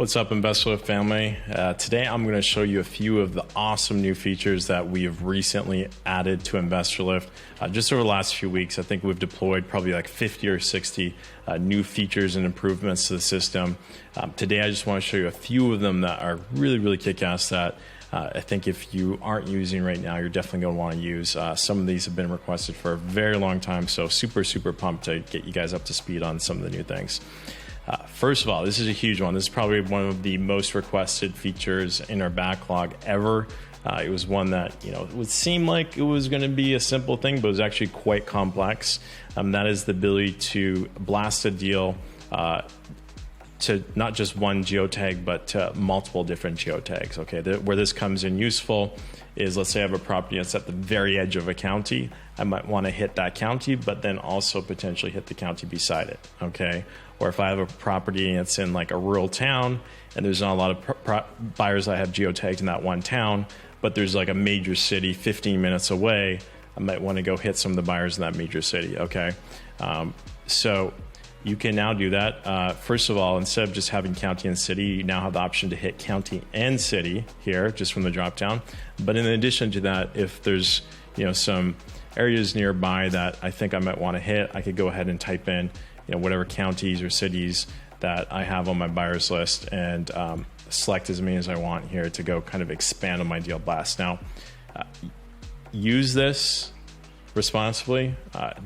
What's up, Investorlift family? Today I'm going to show you a few of the awesome new features that we have recently added to Investorlift. Just over the last few weeks, I think we've deployed probably like 50 or 60 new features and improvements to the system. Today I just want to show you a few of them that are really kick-ass that I think if you aren't using right now, you're definitely going to want to use. Some of these have been requested for a very long time, so super pumped to get you guys up to speed on some of the new things. First of all, this is a huge one. This is probably one of the most requested features in our backlog ever. It was one that, it would seem like it was going to be a simple thing, but it was actually quite complex. That is the ability to blast a deal to not just one geotag, but to multiple different geotags. Okay, where this comes in useful is, let's say I have a property that's at the very edge of a county. I might want to hit that county, but then also potentially hit the county beside it. Okay, or if I have a property that's in like a rural town and there's not a lot of buyers that have geotagged in that one town, but there's like a major city 15 minutes away, I might want to go hit some of the buyers in that major city. Okay, so you can now do that. First of all, instead of just having county and city, you now have the option to hit county and city here just from the drop down. But in addition to that, if there's some areas nearby that I think I might want to hit, I could go ahead and type in whatever counties or cities that I have on my buyers list and select as many as I want here to go kind of expand on my deal blast. Now, use this responsibly.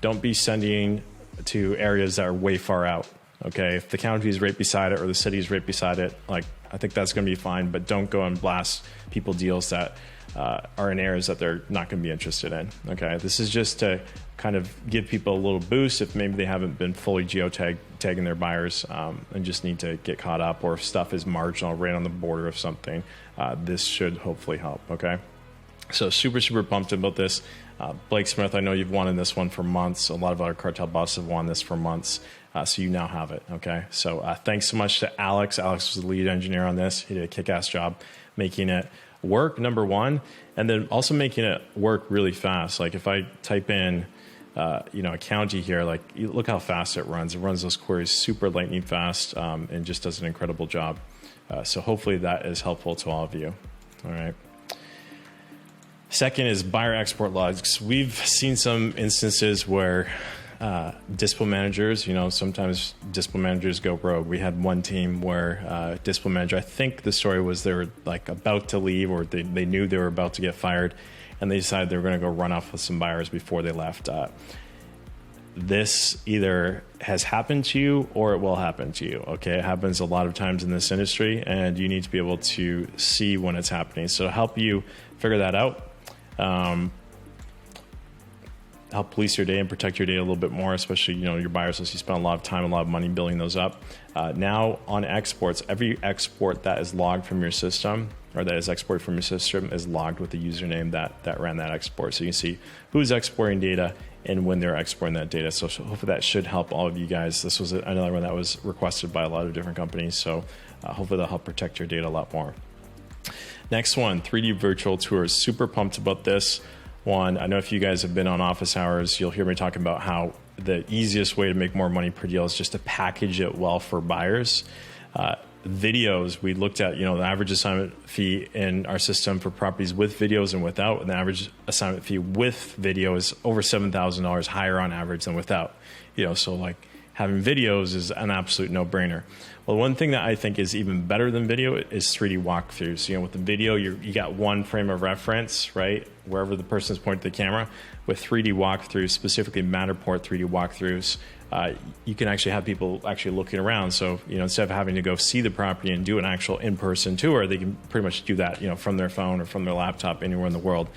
Don't be sending to areas that are way far out. Okay, if the county is right beside it or the city is right beside it, I think that's going to be fine, but don't go and blast people deals that are in areas that they're not going to be interested in. Okay, this is just to kind of give people a little boost if maybe they haven't been fully tagging their buyers and just need to get caught up, or if stuff is marginal right on the border of something. This should hopefully help. Okay, so super pumped about this. Blake Smith, I know you've wanted this one for months. A lot of our cartel bosses have wanted this for months. So you now have it. Okay, so thanks so much to Alex. Alex was the lead engineer on this. He did a kick-ass job making it work, number one, and then also making it work really fast. Like if I type in a county here, look how fast it runs. It runs those queries super lightning fast and just does an incredible job. So hopefully that is helpful to all of you. All right. Second is buyer export logs. We've seen some instances where dispo managers, sometimes dispo managers go rogue. We had one team where dispo manager, I think the story was they were about to leave, or they knew they were about to get fired, and they decided they were going to go run off with some buyers before they left. This either has happened to you or it will happen to you. Okay, it happens a lot of times in this industry, and you need to be able to see when it's happening. So to help you figure that out, help police your data and protect your data a little bit more, especially your buyers list. You spend a lot of time, a lot of money building those up. Now on exports, every export that is logged from your system, or that is exported from your system, is logged with the username that ran that export. So you can see who's exporting data and when they're exporting that data. So hopefully that should help all of you guys. This was another one that was requested by a lot of different companies. So hopefully that'll help protect your data a lot more. Next one, 3D virtual tours. Super pumped about this one. I know if you guys have been on office hours, you'll hear me talking about how the easiest way to make more money per deal is just to package it well for buyers. Videos, we looked at, the average assignment fee in our system for properties with videos and without, and the average assignment fee with video is over $7,000 higher on average than without. So having videos is an absolute no-brainer. Well, one thing that I think is even better than video is 3D walkthroughs. With the video, you got one frame of reference, right? Wherever the person's pointing the camera. With 3D walkthroughs, specifically Matterport 3D walkthroughs, you can actually have people actually looking around. So, instead of having to go see the property and do an actual in-person tour, they can pretty much do that, from their phone or from their laptop anywhere in the world.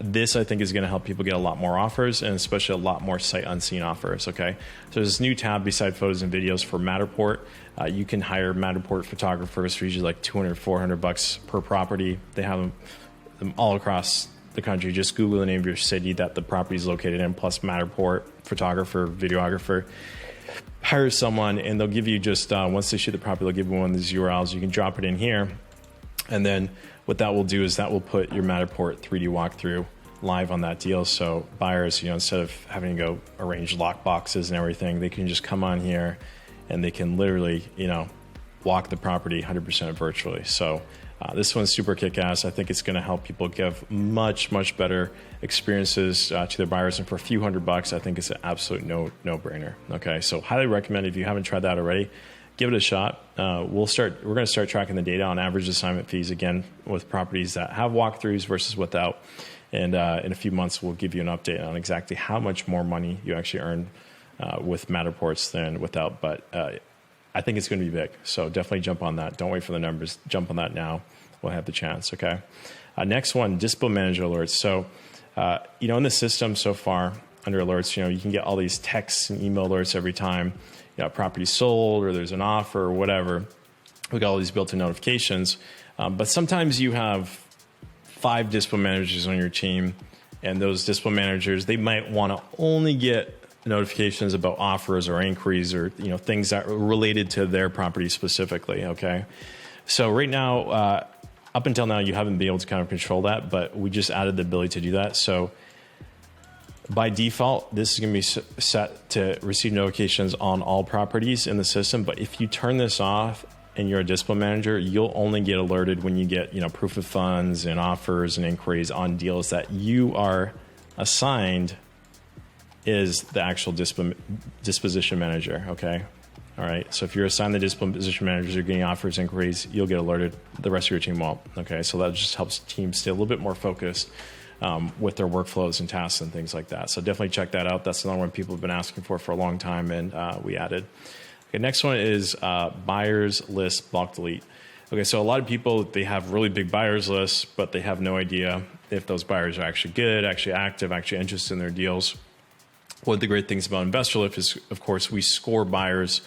This, I think, is going to help people get a lot more offers, and especially a lot more sight unseen offers. Okay, so there's this new tab beside photos and videos for Matterport. You can hire Matterport photographers for usually like $200-400 per property. They have them all across the country. Just Google the name of your city that the property is located in, plus Matterport photographer, videographer. Hire someone, and they'll give you just once they shoot the property, they'll give you one of these URLs. You can drop it in here, and then what that will do is that will put your Matterport 3D walkthrough live on that deal. So buyers, instead of having to go arrange lock boxes and everything, they can just come on here and they can literally, walk the property 100% virtually. So this one's super kick-ass. I think it's going to help people give much better experiences to their buyers, and for a few $100, I think it's an absolute no-brainer. Okay, so highly recommend if you haven't tried that already, give it a shot. We're going to start tracking the data on average assignment fees again with properties that have walkthroughs versus without. And in a few months, we'll give you an update on exactly how much more money you actually earn with Matterports than without. But I think it's going to be big. So definitely jump on that. Don't wait for the numbers. Jump on that now. We'll have the chance. Okay. Next one, Dispo Manager alerts. So, in the system so far under alerts, you can get all these texts and email alerts every time property sold or there's an offer or whatever. We got all these built-in notifications. But sometimes you have 5 Dispo Managers on your team, and those Dispo Managers, they might want to only get notifications about offers or inquiries or things that are related to their property specifically. Okay, so right now, up until now, you haven't been able to kind of control that, but we just added the ability to do that. So by default, this is going to be set to receive notifications on all properties in the system. But if you turn this off and you're a Dispo Manager, you'll only get alerted when you get proof of funds and offers and inquiries on deals that you are assigned is the actual Disposition Manager, okay? All right, so if you're assigned the Disposition Managers, you're getting offers, inquiries, you'll get alerted. The rest of your team won't, okay? So that just helps teams stay a little bit more focused with their workflows and tasks and things like that. So definitely check that out. That's another one people have been asking for a long time, and we added. Okay, next one is buyers list block delete. Okay, so a lot of people, they have really big buyers lists, but they have no idea if those buyers are actually good, actually active, actually interested in their deals. One of the great things about Investorlift is, of course, we score buyers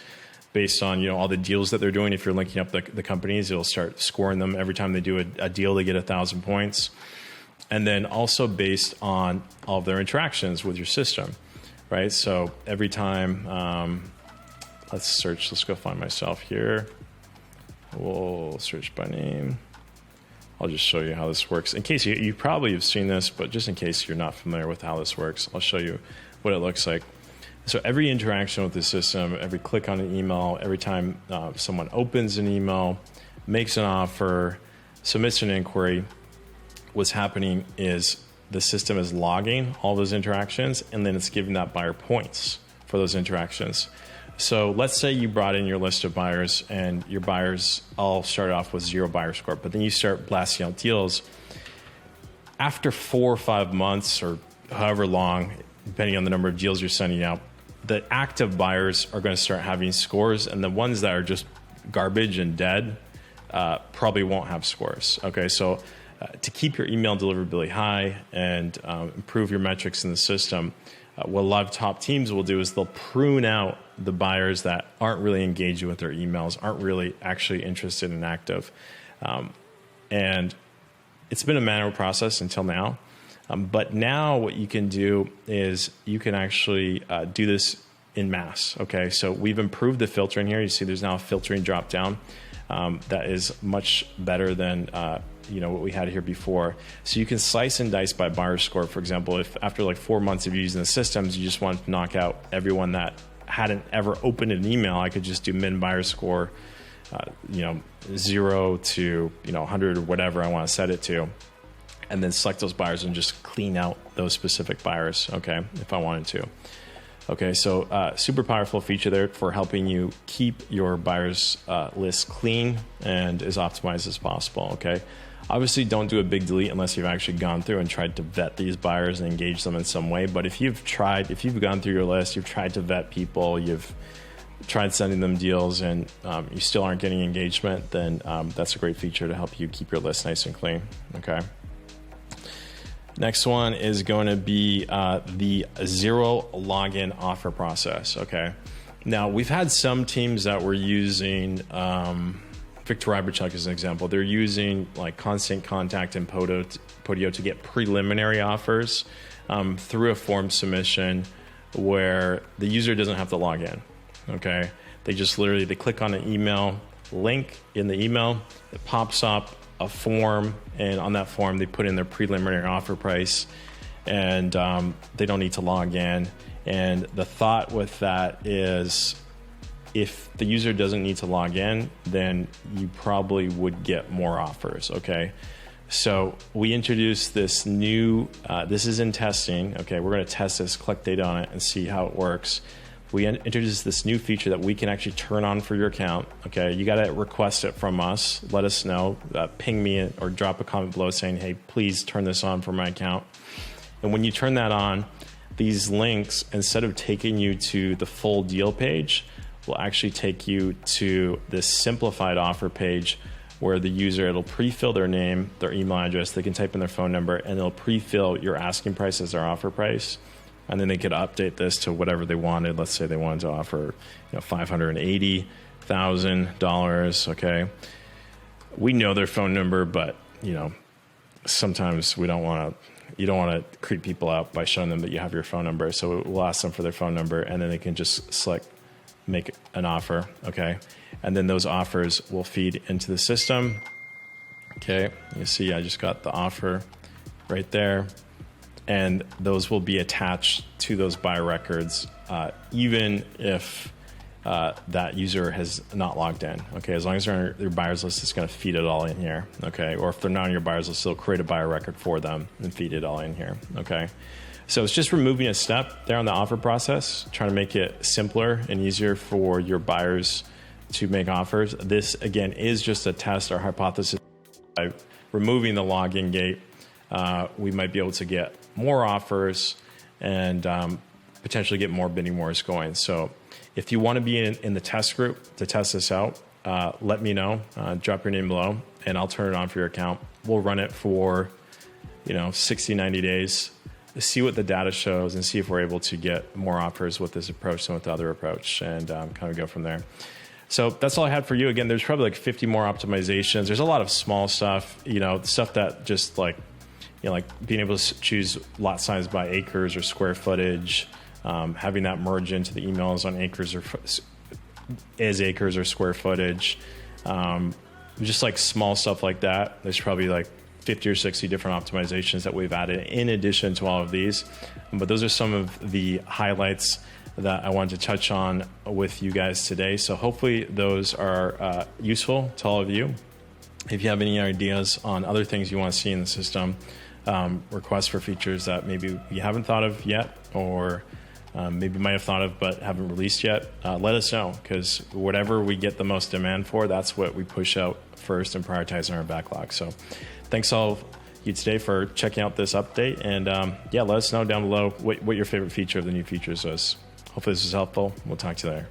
based on all the deals that they're doing. If you're linking up the companies, it'll start scoring them every time they do a deal. They get 1,000 points, and then also based on all of their interactions with your system, right? So every time, let's search. Let's go find myself here. We'll search by name. I'll just show you how this works. In case you probably have seen this, but just in case you're not familiar with how this works, I'll show you what it looks like. So every interaction with the system, every click on an email, every time someone opens an email, makes an offer, submits an inquiry, what's happening is the system is logging all those interactions, and then it's giving that buyer points for those interactions. So let's say you brought in your list of buyers, and your buyers all start off with 0 buyer score, but then you start blasting out deals. After 4 or 5 months, or however long, depending on the number of deals you're sending out, the active buyers are going to start having scores, and the ones that are just garbage and dead probably won't have scores. Okay, so to keep your email deliverability high and improve your metrics in the system, what a lot of top teams will do is they'll prune out the buyers that aren't really engaging with their emails, aren't really actually interested and active. And it's been a manual process until now. But now what you can do is you can actually do this in mass. Okay, so we've improved the filtering here. You see there's now a filtering drop down that is much better than what we had here before. So you can slice and dice by buyer score. For example, if after like 4 months of using the systems, you just want to knock out everyone that hadn't ever opened an email, I could just do min buyer score, 0 to 100 or whatever I want to set it to, and then select those buyers and just clean out those specific buyers, okay, if I wanted to. Okay, so super powerful feature there for helping you keep your buyers list clean and as optimized as possible, okay? Obviously, don't do a big delete unless you've actually gone through and tried to vet these buyers and engage them in some way. But if you've gone through your list, you've tried to vet people, you've tried sending them deals, and you still aren't getting engagement, then that's a great feature to help you keep your list nice and clean, okay? Next one is going to be the 0 login offer process, okay? Now, we've had some teams that were using, Victor Ryberchuk as an example, they're using like Constant Contact and Podio to get preliminary offers through a form submission where the user doesn't have to log in, okay? They just they click on an email link in the email, it pops up a form, and on that form they put in their preliminary offer price, and they don't need to log in. And the thought with that is if the user doesn't need to log in, then you probably would get more offers, okay? So we introduced this new, this is in testing, okay? We're gonna test this, collect data on it, and see how it works. We introduced this new feature that we can actually turn on for your account, okay? You gotta request it from us, let us know, ping me or drop a comment below saying, hey, please turn this on for my account. And when you turn that on, these links, instead of taking you to the full deal page, will actually take you to this simplified offer page where the user, it'll pre-fill their name, their email address, they can type in their phone number, and it'll pre-fill your asking price as their offer price. And then they could update this to whatever they wanted. Let's say they wanted to offer, $580,000, okay? We know their phone number, but sometimes you don't want to creep people out by showing them that you have your phone number. So we'll ask them for their phone number, and then they can just select make an offer, okay? And then those offers will feed into the system. Okay, you see I just got the offer right there, and those will be attached to those buyer records even if that user has not logged in, okay? As long as they're on your buyer's list, it's gonna feed it all in here, okay? Or if they're not on your buyer's list, it'll create a buyer record for them and feed it all in here, okay? So it's just removing a step there on the offer process, trying to make it simpler and easier for your buyers to make offers. This, again, is just a test or hypothesis. By removing the login gate, we might be able to get more offers and potentially get more bidding wars going. So if you want to be in the test group to test this out, let me know. Drop your name below, and I'll turn it on for your account. We'll run it for 60, 90 days. See what the data shows and see if we're able to get more offers with this approach than with the other approach, and kind of go from there. So that's all I had for you. Again, there's probably like 50 more optimizations. There's a lot of small stuff, stuff that just like being able to choose lot size by acres or square footage, having that merge into the emails on acres or acres or square footage. Just like small stuff like that. There's probably like 50 or 60 different optimizations that we've added in addition to all of these. But those are some of the highlights that I wanted to touch on with you guys today. So hopefully those are useful to all of you. If you have any ideas on other things you want to see in the system, requests for features that maybe you haven't thought of yet, or maybe might have thought of but haven't released yet, let us know, because whatever we get the most demand for, that's what we push out first and prioritize in our backlog. So thanks all of you today for checking out this update, and let us know down below what your favorite feature of the new features was. Hopefully this was helpful. We'll talk to you later.